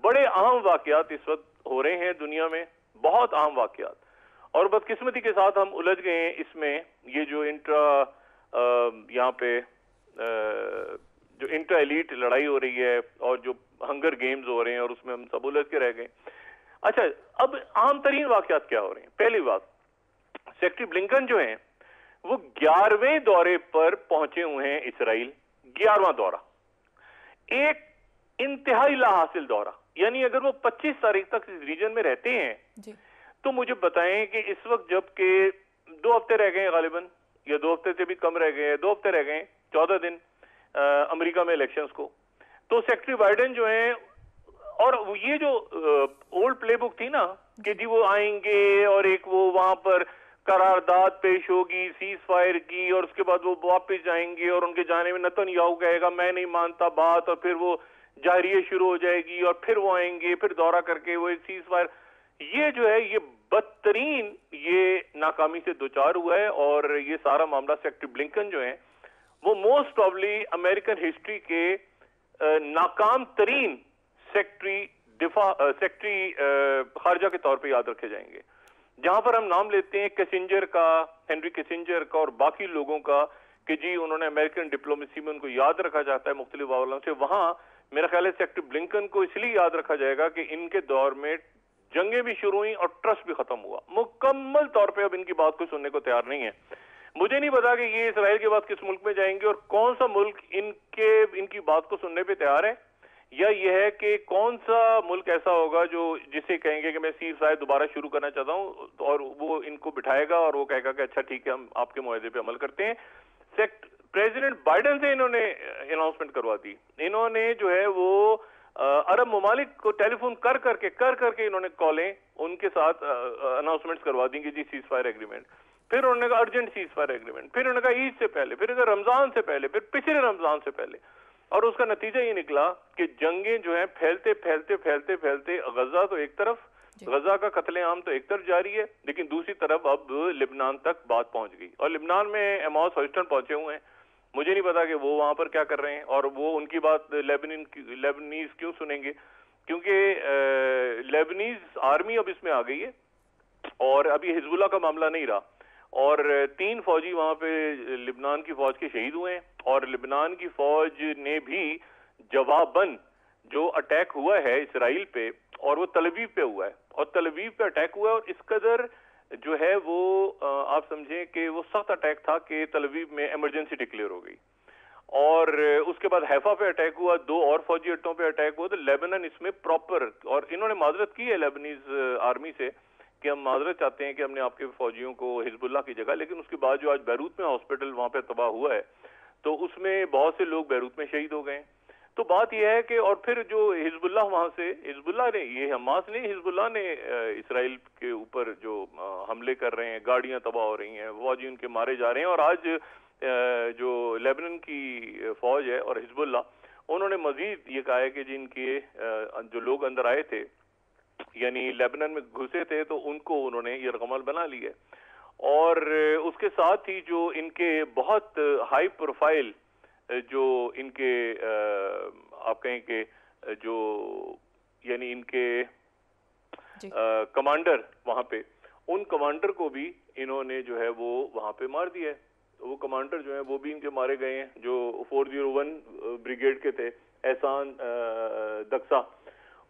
بڑے اہم واقعات اس وقت ہو رہے ہیں دنیا میں، بہت اہم واقعات، اور بدقسمتی کے ساتھ ہم الجھ گئے ہیں اس میں. یہ جو یہاں پہ جو انٹرا ایلیٹ لڑائی ہو رہی ہے اور جو ہنگر گیمز ہو رہے ہیں، اور اس میں ہم سب الجھ کے رہ گئے. اچھا، اب عام ترین واقعات کیا ہو رہے ہیں؟ پہلی بات، سیکٹری بلنکن جو ہیں وہ 11ویں دورے پر پہنچے ہوئے ہیں اسرائیل. 11واں دورہ، ایک انتہائی لا حاصل دورہ. یعنی اگر وہ 25 تاریخ تک اس ریجن میں رہتے ہیں تو مجھے بتائیں کہ اس وقت جب کہ 2 ہفتے رہ گئے ہیں غالباً، یا 2 ہفتے سے بھی کم رہ گئے ہیں، 2 ہفتے رہ گئے ہیں، 14 دن امریکہ میں الیکشنز کو. تو سیکٹری بائیڈن جو ہیں، اور یہ جو اولڈ پلے بک تھی نا کہ جی وہ آئیں گے اور ایک وہ وہاں پر قرارداد پیش ہوگی سیز فائر کی، اور اس کے بعد وہ واپس جائیں گے، اور ان کے جانے میں نتن یاہو کہے گا میں نہیں مانتا بات، اور پھر وہ جاہریہ شروع ہو جائے گی، اور پھر وہ آئیں گے، پھر دورہ کر کے وہ ایک سیز فائر. یہ جو ہے یہ بدترین یہ ناکامی سے دوچار ہوا ہے. اور یہ سارا معاملہ سیکٹری بلنکن جو ہیں وہ موسٹ پرابلی امریکن ہسٹری کے ناکام ترین سیکٹری خارجہ کے طور پہ یاد رکھے جائیں گے. جہاں پر ہم نام لیتے ہیں کیسنجر کا، ہنری کیسنجر کا، اور باقی لوگوں کا کہ جی انہوں نے امریکن ڈپلومیسی میں ان کو یاد رکھا جاتا ہے مختلف حوالوں سے، وہاں میرا خیال ہے سیکٹری بلنکن کو اس لیے یاد رکھا جائے گا کہ ان کے دور میں جنگیں بھی شروع ہوئیں اور ٹرسٹ بھی ختم ہوا. مکمل طور پہ اب ان کی بات کو سننے کو تیار نہیں ہے. مجھے نہیں پتا کہ یہ اسرائیل کے بعد کس ملک میں جائیں گے، اور کون سا ملک ان کی بات کو سننے پہ تیار ہے، یا یہ ہے کہ کون سا ملک ایسا ہوگا جو جسے کہیں گے کہ میں سیز فائر دوبارہ شروع کرنا چاہتا ہوں، اور وہ ان کو بٹھائے گا اور وہ کہے گا کہ اچھا ٹھیک ہے ہم آپ کے معاہدے پہ عمل کرتے ہیں. پریزیڈنٹ بائیڈن سے انہوں نے اناؤنسمنٹ کروا دی. انہوں نے جو ہے وہ عرب ممالک کو ٹیلی فون کر کے انہوں نے کالیں ان کے ساتھ اناؤنسمنٹس کروا دیں گے جی سیز فائر ایگریمنٹ. پھر انہوں نے کہا ارجنٹ سیز فائر ایگریمنٹ، پھر انہوں نے کہا عید سے پہلے، پھر رمضان سے پہلے، پھر پچھلے رمضان سے پہلے. اور اس کا نتیجہ یہ نکلا کہ جنگیں جو ہیں پھیلتے غزہ تو ایک طرف، غزہ کا قتل عام تو ایک طرف جاری ہے، لیکن دوسری طرف اب لبنان تک بات پہنچ گئی. اور لبنان میں ایماس ہاسٹن پہنچے ہوئے ہیں. مجھے نہیں پتا کہ وہ وہاں پر کیا کر رہے ہیں، اور وہ ان کی بات لیبنیز کیوں سنیں گے، کیونکہ لیبنیز آرمی اب اس میں آ گئی ہے، اور ابھی حزب اللہ کا معاملہ نہیں رہا. اور 3 فوجی وہاں پہ لبنان کی فوج کے شہید ہوئے ہیں، اور لبنان کی فوج نے بھی جواباً جو اٹیک ہوا ہے اسرائیل پہ، اور وہ تل ابیب پہ ہوا ہے، اور تل ابیب پہ اٹیک ہوا ہے، اور اس قدر جو ہے وہ آپ سمجھیں کہ وہ سخت اٹیک تھا کہ تل ابیب میں ایمرجنسی ڈکلیئر ہو گئی. اور اس کے بعد حیفا پہ اٹیک ہوا، 2 اور فوجی اڈوں پہ اٹیک ہوا. تو لیبنن اس میں پراپر، اور انہوں نے معذرت کی ہے لیبنیز آرمی سے کہ ہم معذرت چاہتے ہیں کہ ہم نے آپ کے فوجیوں کو حزب اللہ کی جگہ، لیکن اس کے بعد جو آج بیروت میں ہاسپٹل وہاں پہ تباہ ہوا ہے تو اس میں بہت سے لوگ بیروت میں شہید ہو گئے. تو بات یہ ہے کہ اور پھر جو حزب اللہ وہاں سے، حزب اللہ نے، یہ حماس نے، حزب اللہ نے اسرائیل کے اوپر جو حملے کر رہے ہیں، گاڑیاں تباہ ہو رہی ہیں، فوجی ان کے مارے جا رہے ہیں. اور آج جو لیبنن کی فوج ہے اور حزب اللہ، انہوں نے مزید یہ کہا ہے کہ جن کے جو لوگ اندر آئے تھے یعنی لیبنن میں گھسے تھے تو ان کو انہوں نے یرغمال بنا لی ہے. اور اس کے ساتھ ہی جو ان کے بہت ہائی پروفائل جو ان کے آپ کہیں کہ جو یعنی ان کے کمانڈر وہاں پہ، ان کمانڈر کو بھی انہوں نے جو ہے وہ وہاں پہ مار دیا ہے. وہ کمانڈر جو ہیں وہ بھی ان کے مارے گئے ہیں، جو 401 بریگیڈ کے تھے، احسان دکسا،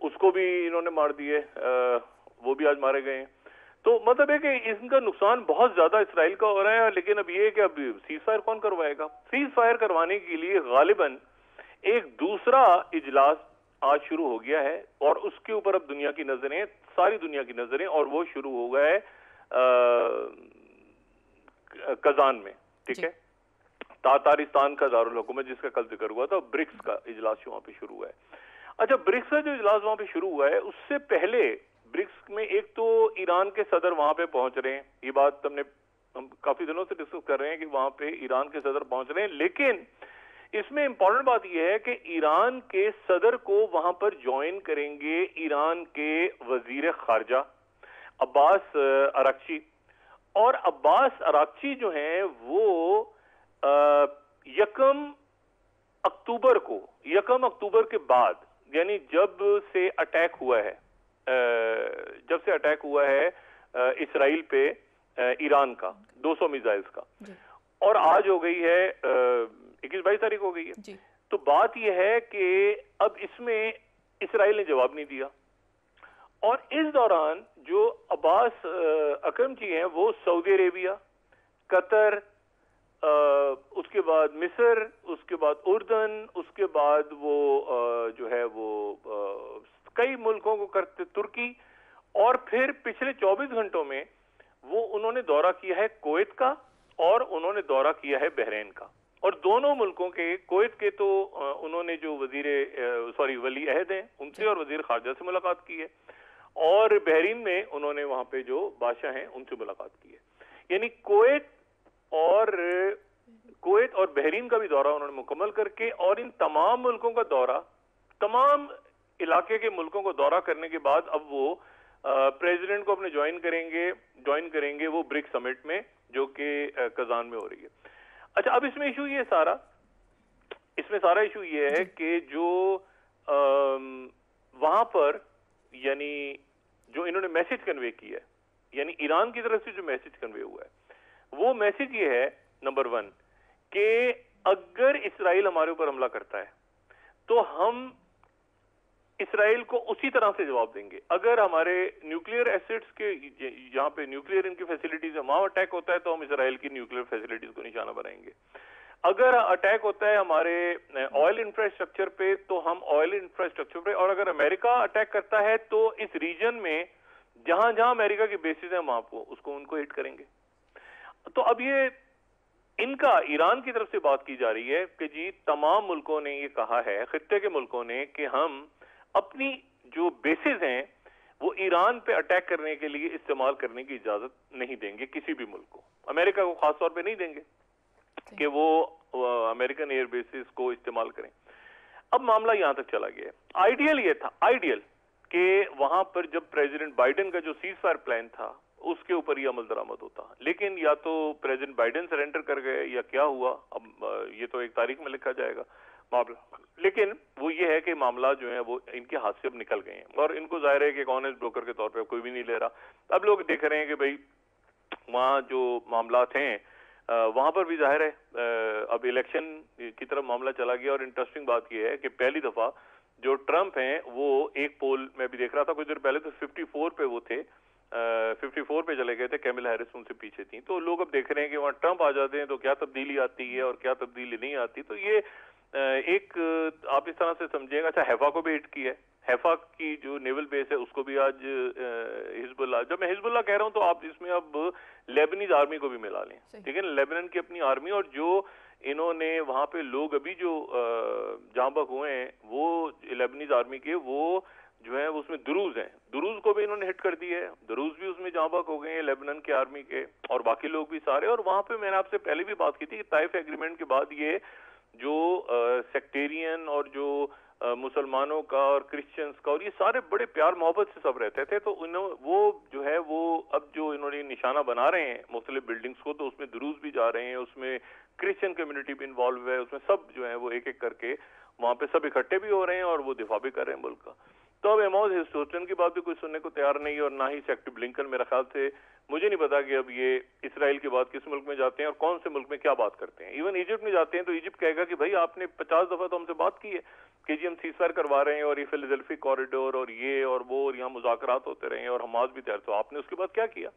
اس کو بھی انہوں نے مار دیے، وہ بھی آج مارے گئے ہیں. تو مطلب ہے کہ ان کا نقصان بہت زیادہ اسرائیل کا ہو رہا ہے. لیکن اب یہ ہے کہ اب سیز فائر کون کروائے گا؟ سیز فائر کروانے کے لیے غالباً ایک دوسرا اجلاس آج شروع ہو گیا ہے، اور اس کے اوپر اب دنیا کی نظریں، ساری دنیا کی نظریں، اور وہ شروع ہو گیا ہے کزان میں. ٹھیک ہے، تاتارستان کا دارالحکومت جس کا کل ذکر ہوا تھا، برکس کا اجلاس وہاں پہ شروع ہوا ہے. اچھا، برکس کا جو اجلاس وہاں پہ شروع ہوا ہے، اس سے پہلے برکس میں ایک تو ایران کے صدر وہاں پہ پہنچ رہے ہیں. یہ بات ہم کافی دنوں سے ڈسکس کر رہے ہیں کہ وہاں پہ ایران کے صدر پہنچ رہے ہیں. لیکن اس میں امپورٹنٹ بات یہ ہے کہ ایران کے صدر کو وہاں پر جوائن کریں گے ایران کے وزیر خارجہ عباس اراغچی. اور عباس اراغچی جو ہیں وہ 1 اکتوبر کے بعد، یعنی جب سے اٹیک ہوا ہے اسرائیل پہ ایران کا 200 میزائلز کا، اور آج ہو گئی ہے 21-22 تاریخ ہو گئی ہے، تو بات یہ ہے کہ اب اس میں اسرائیل نے جواب نہیں دیا، اور اس دوران جو عباس اکرم جی ہیں وہ سعودی عربیہ، قطر، اس کے بعد مصر، اس کے بعد اردن، اس کے بعد وہ جو ہے وہ کئی ملکوں کو کرتے ترکی، اور پھر پچھلے 24 گھنٹوں میں وہ انہوں نے دورہ کیا ہے کویت کا، اور انہوں نے دورہ کیا ہے بحرین کا، اور دونوں ملکوں کے، کویت کے تو انہوں نے جو ولی عہد ہیں ان سے اور وزیر خارجہ سے ملاقات کی ہے، اور بحرین میں انہوں نے وہاں پہ جو بادشاہ ہیں ان سے ملاقات کی ہے، یعنی کویت اور بحرین کا بھی دورہ انہوں نے مکمل کر کے، اور ان تمام ملکوں کا دورہ، تمام علاقے کے ملکوں کو دورہ کرنے کے بعد اب وہ پریزیڈنٹ کو اپنے جوائن کریں گے وہ برک سمٹ میں جو کہ کزان میں ہو رہی ہے۔ اچھا، اب اس میں سارا ایشو یہ ہے کہ جو وہاں پر یعنی جو انہوں نے میسج کنوے کیا ہے، یعنی ایران کی طرف سے جو میسج کنوے ہوا ہے، وہ میسج یہ ہے نمبر 1 کہ اگر اسرائیل ہمارے اوپر حملہ کرتا ہے تو ہم اسرائیل کو اسی طرح سے جواب دیں گے، اگر ہمارے نیوکلیئر ایسٹس کے یہاں پہ نیوکلیئر ان کی فیسلٹیز ہے وہاں اٹیک ہوتا ہے تو ہم اسرائیل کی نیوکلیئر فیسلٹیز کو نشانہ بنائیں گے، اگر اٹیک ہوتا ہے ہمارے آئل انفراسٹرکچر پہ تو ہم آئل انفراسٹرکچر پہ، اور اگر امریکہ اٹیک کرتا ہے تو اس ریجن میں جہاں جہاں امریکہ کی بیسز ہیں وہاں ان کو ہٹ کریں گے۔ تو اب یہ ان کا ایران کی طرف سے بات کی جا رہی ہے کہ جی تمام ملکوں نے یہ کہا ہے، خطے کے ملکوں نے، کہ ہم اپنی جو بیسز ہیں وہ ایران پہ اٹیک کرنے کے لیے استعمال کرنے کی اجازت نہیں دیں گے کسی بھی ملک کو، امریکہ کو خاص طور پہ نہیں دیں گے کہ وہ امریکن ایئر بیسز کو استعمال کریں۔ اب معاملہ یہاں تک چلا گیا، یہ تھا کہ وہاں پر جب پریزیڈنٹ بائیڈن کا جو سیز فائر پلان تھا اس کے اوپر یہ عمل درآمد ہوتا، لیکن یا تو پریزیڈنٹ بائیڈن سرنڈر کر گئے یا کیا ہوا، اب یہ تو ایک تاریخ میں لکھا جائے گا معاملہ، لیکن وہ یہ ہے کہ معاملات جو ہیں وہ ان کے ہاتھ سے اب نکل گئے ہیں، اور ان کو ظاہر ہے کہ ایک آنیسٹ بروکر کے طور پہ کوئی بھی نہیں لے رہا۔ اب لوگ دیکھ رہے ہیں کہ بھئی وہاں جو معاملات ہیں وہاں پر بھی ظاہر ہے اب الیکشن کی طرف معاملہ چلا گیا، اور انٹرسٹنگ بات یہ ہے کہ پہلی دفعہ جو ٹرمپ ہیں وہ ایک پول میں بھی دیکھ رہا تھا کچھ دیر پہلے، تو 54 پہ وہ تھے، 54 پہ چلے گئے تھے، کیمل ہیرس ان سے پیچھے تھیں، تو لوگ اب دیکھ رہے ہیں کہ وہاں ٹرمپ آ جاتے ہیں تو کیا تبدیلی آتی ہے اور کیا تبدیلی نہیں آتی۔ تو یہ ایک آپ اس طرح سے سمجھیں گا۔ اچھا، حیفا کو بھی ہٹ کی ہے، حیفا کی جو نیول بیس ہے اس کو بھی آج حزب اللہ، جب میں حزب اللہ کہہ رہا ہوں تو آپ اس میں اب لیبنیز آرمی کو بھی ملا لیں، ٹھیک ہے نا، لیبنن کی اپنی آرمی، اور جو انہوں نے وہاں پہ لوگ ابھی جو جاں بحق ہوئے ہیں وہ لیبنیز آرمی کے، وہ جو ہیں اس میں دروز ہیں، دروز کو بھی انہوں نے ہٹ کر دی ہے، دروز بھی اس میں جاں بحق ہو گئے ہیں لیبنن کے آرمی کے، اور باقی لوگ بھی سارے۔ اور وہاں پہ میں نے آپ سے پہلے بھی بات کی تھی کہ طائف ایگریمنٹ کے بعد یہ جو سیکٹیرین اور جو مسلمانوں کا اور کرسچنز کا، اور یہ سارے بڑے پیار محبت سے سب رہتے تھے، تو وہ جو ہے وہ اب جو انہوں نے نشانہ بنا رہے ہیں مختلف بلڈنگز کو، تو اس میں دروز بھی جا رہے ہیں، اس میں کرسچن کمیونٹی بھی انوالو ہے، اس میں سب جو ہیں وہ ایک ایک کر کے وہاں پہ سب اکٹھے بھی ہو رہے ہیں اور وہ دفاع بھی کر رہے ہیں ملک کا۔ تو اب ایموز ہیوسٹن کی بات بھی کوئی سننے کو تیار نہیں، اور نہ ہی سیکٹری بلنکن، میرا خیال سے مجھے نہیں پتا کہ اب یہ اسرائیل کے بعد کس ملک میں جاتے ہیں اور کون سے ملک میں کیا بات کرتے ہیں۔ ایون ایجپٹ میں جاتے ہیں تو ایجپٹ کہے گا کہ بھائی آپ نے 50 دفعہ تو ہم سے بات کی ہے کہ جی ہم سیز فائر کروا رہے ہیں، اور یہ فلادلفی کوریڈور اور یہ اور وہ، اور یہاں مذاکرات ہوتے رہے ہیں اور حماس بھی تیار، تو آپ نے اس کے بعد کیا کیا؟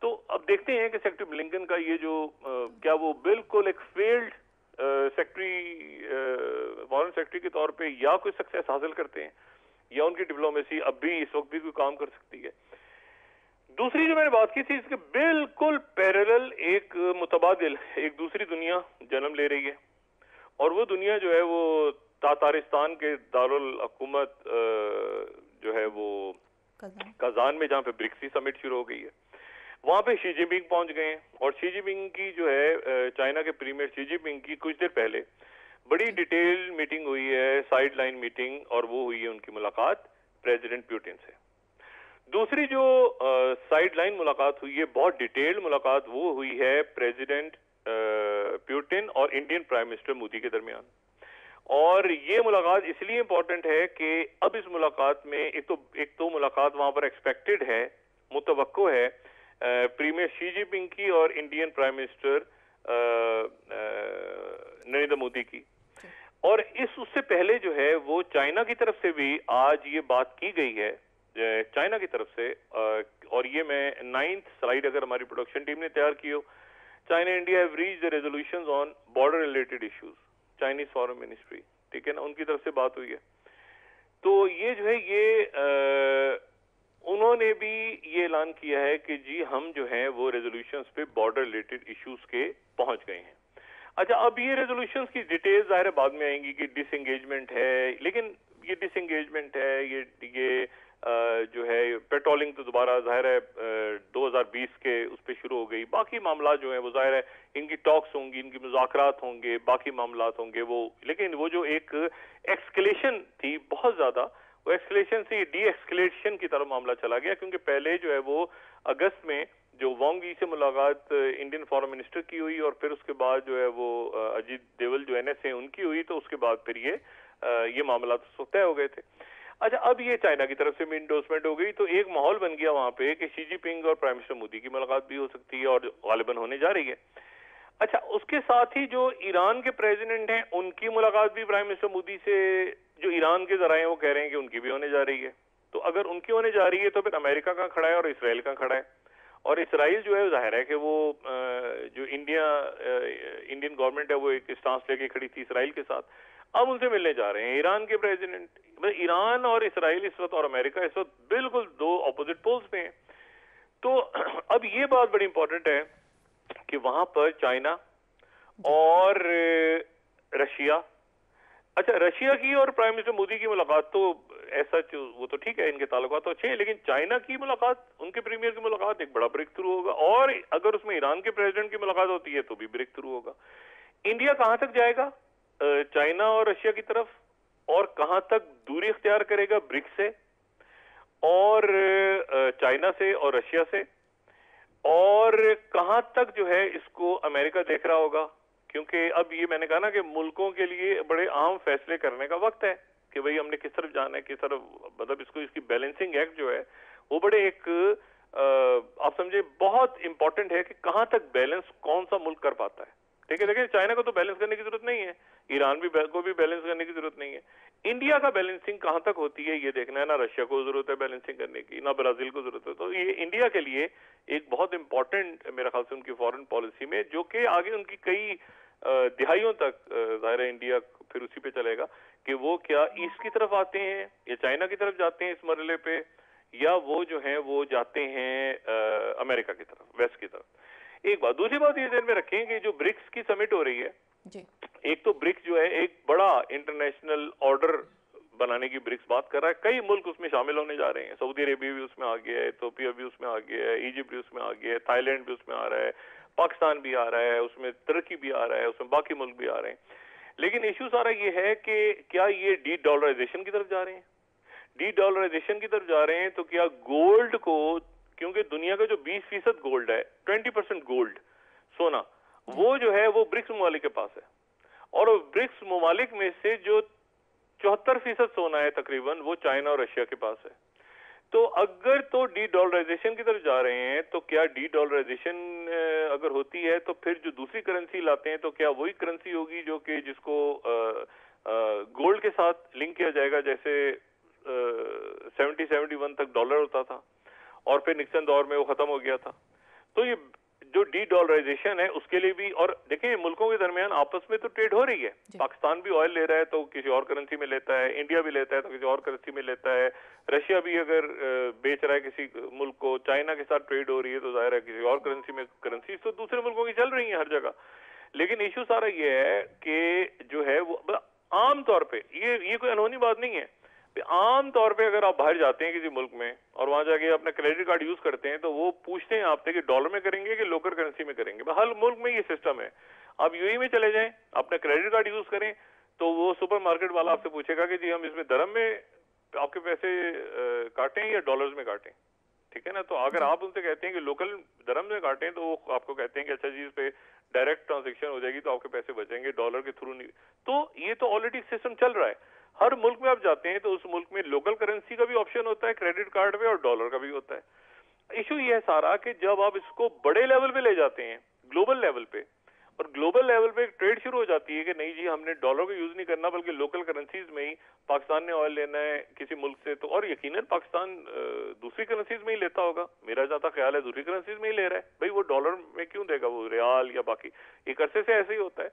تو اب دیکھتے ہیں کہ سیکٹری بلنکن کا یہ جو کیا وہ بالکل ایک فیلڈ سیکٹری فارن سیکٹری کے طور پہ یا کوئی سکسیس حاصل کرتے ہیں، یا ان کی ڈپلومیسی اب بھی اس وقت بھی کوئی کام کر سکتی ہے۔ دوسری جو میں نے بات کی تھی، اس کے بالکل پیرلل ایک متبادل ایک دوسری دنیا جنم لے رہی ہے، اور وہ دنیا جو ہے وہ تاتارستان کے دارالحکومت جو ہے وہ کازان میں، جہاں پہ برکسی سمٹ شروع ہو گئی ہے، وہاں پہ شی جن پنگ پہنچ گئے ہیں، اور شی جن پنگ کی جو ہے چائنا کے پریمیئر شی جن پنگ کی کچھ دیر پہلے بڑی ڈیٹیل میٹنگ ہوئی ہے، سائیڈ لائن میٹنگ، اور وہ ہوئی ہے ان کی ملاقات پریزیڈنٹ پیوٹن سے۔ دوسری جو سائیڈ لائن ملاقات ہوئی ہے، بہت ڈیٹیلڈ ملاقات، وہ ہوئی ہے پریزیڈنٹ پیوٹن اور انڈین پرائم منسٹر مودی کے درمیان۔ اور یہ ملاقات اس لیے امپورٹنٹ ہے کہ اب اس ملاقات میں ایک تو ملاقات وہاں پر ایکسپیکٹڈ ہے، متوقع ہے، پریمیئر شی جن پنگ کی اور Indian prime minister Narendra Modi کی، اور اس سے پہلے جو ہے وہ چائنا کی طرف سے بھی آج یہ بات کی گئی ہے، چائنا کی طرف سے، اور یہ میں 9th سلائیڈ اگر ہماری پروڈکشن ٹیم نے تیار کی ہو، China India have reached the resolutions on border related issues, Chinese foreign ministry, ٹھیک ہے نا، ان کی طرف سے بات ہوئی ہے. تو یہ جو ہے یہ انہوں نے بھی یہ اعلان کیا ہے کہ جی ہم جو ہیں وہ ریزولوشنز پہ بارڈر ریلیٹڈ ایشوز کے پہنچ گئے ہیں. اچھا اب یہ ریزولوشنز کی ڈیٹیل ظاہر بعد میں آئیں گی کہ ڈس انگیجمنٹ ہے، لیکن یہ ڈس انگیجمنٹ ہے، یہ جو ہے پیٹرولنگ تو دوبارہ ظاہر ہے 2020 کے اس پہ شروع ہو گئی، باقی معاملات جو ہیں وہ ظاہر ہے ان کی ٹاکس ہوں گی، ان کی مذاکرات ہوں گے، باقی معاملات ہوں گے وہ، لیکن وہ جو ایک ایکسکلیشن تھی بہت زیادہ، وہ ایکسکلیشن سے ڈی ایکسکلیشن کی طرف معاملہ چلا گیا، کیونکہ پہلے جو ہے وہ اگست میں جو وانگ ای سے ملاقات انڈین فارن منسٹر کی ہوئی، اور پھر اس کے بعد جو ہے وہ اجیت ڈوول جو این ایس ہیں ان کی ہوئی، تو اس کے بعد پھر یہ معاملات طے ہو گئے تھے. اچھا اب یہ چائنا کی طرف سے بھی انڈورسمنٹ ہو گئی، تو ایک ماحول بن گیا وہاں پہ کہ شی جن پنگ اور پرائم منسٹر مودی کی ملاقات بھی ہو سکتی ہے، اور غالباً ہونے جا رہی ہے. اچھا اس کے ساتھ ہی جو ایران کے پریزیڈنٹ ہیں ان کی ملاقات بھی پرائم منسٹر مودی سے، جو ایران کے ذرائع ہیں وہ کہہ رہے ہیں کہ ان کی بھی ہونے جا رہی ہے. تو اگر ان کی ہونے جا رہی ہے تو پھر امریکہ کہاں کھڑا ہے اور اسرائیل کہاں کھڑا ہے؟ اور اسرائیل جو ہے ظاہر ہے کہ وہ جو انڈین گورنمنٹ ہے وہ ایک اسٹانس لے کے کھڑی تھی اسرائیل کے ساتھ، اب ان سے ملنے جا رہے ہیں ایران کے پریزیڈنٹ. ایران اور اسرائیل اس وقت اور امریکہ اس وقت بالکل دو اپوزٹ پولز پہ ہیں. تو اب یہ بات بڑی امپورٹنٹ ہے کہ وہاں پر چائنا اور رشیا، اچھا رشیا کی اور پرائم منسٹر مودی کی ملاقات تو ایسا وہ تو ٹھیک ہے، ان کے تعلقات تو اچھے ہیں، لیکن چائنا کی ملاقات، ان کے پریمیئر کی ملاقات ایک بڑا بریک تھرو ہوگا، اور اگر اس میں ایران کے پریزیڈنٹ کی ملاقات ہوتی ہے تو بھی بریک تھرو ہوگا. انڈیا کہاں تک جائے گا چائنا اور رشیا کی طرف، اور کہاں تک دوری اختیار کرے گا برکس سے اور چائنا سے اور رشیا سے، اور کہاں تک جو ہے اس کو امریکہ دیکھ رہا ہوگا، کیونکہ اب یہ میں نے کہا نا کہ ملکوں کے لیے بڑے اہم فیصلے کرنے کا وقت ہے کہ بھئی ہم نے کس طرف جانا ہے، کس طرف، مطلب اس کی بیلنسنگ ایکٹ جو ہے وہ بڑے ایک آپ سمجھے بہت امپورٹنٹ ہے کہ کہاں تک بیلنس کون سا ملک کر پاتا ہے. ٹھیک ہے، دیکھیں چائنا کو تو بیلنس کرنے کی ضرورت نہیں ہے، ایران کو بھی بیلنس کرنے کی ضرورت نہیں ہے، انڈیا کا بیلنسنگ کہاں تک ہوتی ہے یہ دیکھنا ہے. نہ رشیا کو ضرورت ہے بیلنسنگ کرنے کی، نہ برازیل کو ضرورت ہے. تو یہ انڈیا کے لیے ایک بہت امپورٹنٹ میرے خیال سے ان کی فورن پالیسی میں، جو کہ آگے ان کی کئی دہائیوں تک ظاہر ہے انڈیا پھر اسی پہ چلے گا کہ وہ کیا ایسٹ کی طرف آتے ہیں یا چائنا کی طرف جاتے ہیں اس مرحلے پہ، یا وہ جو ہیں وہ جاتے ہیں امریکہ کی طرف، ویسٹ کی طرف. ایک بات، دوسری بات یہ ذہن میں رکھیں کہ جو برکس کی سمٹ ہو رہی ہے، ایک تو برکس جو ہے ایک بڑا انٹرنیشنل آرڈر بنانے کی برکس بات کر رہا ہے، کئی ملک اس میں شامل ہونے جا رہے ہیں، سعودی عربیہ بھی اس میں آ گیا ہے، ایتھوپیا بھی اس میں آ گیا ہے، ایجپٹ بھی اس میں آ گیا ہے، تھائی لینڈ بھی اس میں آ رہا ہے، پاکستان بھی آ رہا ہے، اس میں ترکی بھی آ رہا ہے، اس میں باقی ملک بھی آ رہے ہیں. لیکن ایشو سارا یہ ہے کہ کیا یہ ڈی ڈالرائزیشن کی طرف جا رہے ہیں؟ ڈی ڈالرائزیشن کی طرف جا رہے ہیں تو کیا گولڈ کو، کیونکہ دنیا کا جو 20% گولڈ ہے، 20% گولڈ سونا، وہ جو ہے وہ برکس ممالک کے پاس ہے، اور برکس ممالک میں سے جو 74% سونا ہے تقریباً وہ چائنا اور رشیا کے پاس ہے. تو اگر تو ڈی ڈالرائزیشن کی طرف جا رہے ہیں تو کیا ڈی ڈالرائزیشن اگر ہوتی ہے تو پھر جو دوسری کرنسی لاتے ہیں تو کیا وہی کرنسی ہوگی جو کہ جس کو گولڈ کے ساتھ لنک کیا جائے گا، جیسے 71 تک ڈالر ہوتا تھا اور پھر نکسن دور میں وہ ختم ہو گیا تھا. تو یہ جو ڈی ڈالرائزیشن ہے اس کے لیے بھی، اور دیکھیں ملکوں کے درمیان آپس میں تو ٹریڈ ہو رہی ہے، پاکستان بھی آئل لے رہا ہے تو کسی اور کرنسی میں لیتا ہے، انڈیا بھی لیتا ہے تو کسی اور کرنسی میں لیتا ہے، رشیا بھی اگر بیچ رہا ہے کسی ملک کو، چائنا کے ساتھ ٹریڈ ہو رہی ہے تو ظاہر ہے کسی اور کرنسی میں، کرنسی تو دوسرے ملکوں کی چل رہی ہیں ہر جگہ. لیکن ایشو سارا یہ ہے کہ جو ہے وہ عام طور پہ یہ کوئی انہونی بات نہیں ہے، عام طور پہ اگر آپ باہر جاتے ہیں کسی ملک میں اور وہاں جا کے اپنا کریڈٹ کارڈ یوز کرتے ہیں تو وہ پوچھتے ہیں آپ سے کہ ڈالر میں کریں گے کہ لوکل کرنسی میں کریں گے. ہر ملک میں یہ سسٹم ہے. آپ یو اے میں چلے جائیں اپنا کریڈٹ کارڈ یوز کریں تو وہ سپر مارکیٹ والا آپ سے پوچھے گا کہ جی ہم اس میں درہم میں آپ کے پیسے کاٹیں یا ڈالرز میں کاٹیں. ٹھیک ہے نا. تو اگر آپ ان سے کہتے ہیں کہ لوکل درہم میں کاٹیں تو وہ آپ کو کہتے ہیں کہ اچھا جی اس پہ ڈائریکٹ ٹرانزیکشن ہو جائے گی تو آپ کے پیسے بچیں گے, ڈالر کے تھرو نہیں. تو یہ تو آلریڈی سسٹم چل رہا ہے. ہر ملک میں آپ جاتے ہیں تو اس ملک میں لوکل کرنسی کا بھی آپشن ہوتا ہے کریڈٹ کارڈ پہ, اور ڈالر کا بھی ہوتا ہے. ایشو یہ ہے سارا کہ جب آپ اس کو بڑے لیول پہ لے جاتے ہیں, گلوبل لیول پہ, اور گلوبل لیول پہ ایک ٹریڈ شروع ہو جاتی ہے کہ نہیں جی ہم نے ڈالر کو یوز نہیں کرنا بلکہ لوکل کرنسیز میں ہی پاکستان نے آئل لینا ہے کسی ملک سے, تو اور یقیناً پاکستان دوسری کرنسیز میں ہی لیتا ہوگا, میرا جاتا خیال ہے دوسری کرنسیز میں ہی لے رہا ہے. بھائی وہ ڈالر میں کیوں دے گا, وہ ریال یا باقی ایک عرصے سے ایسے ہی ہوتا ہے.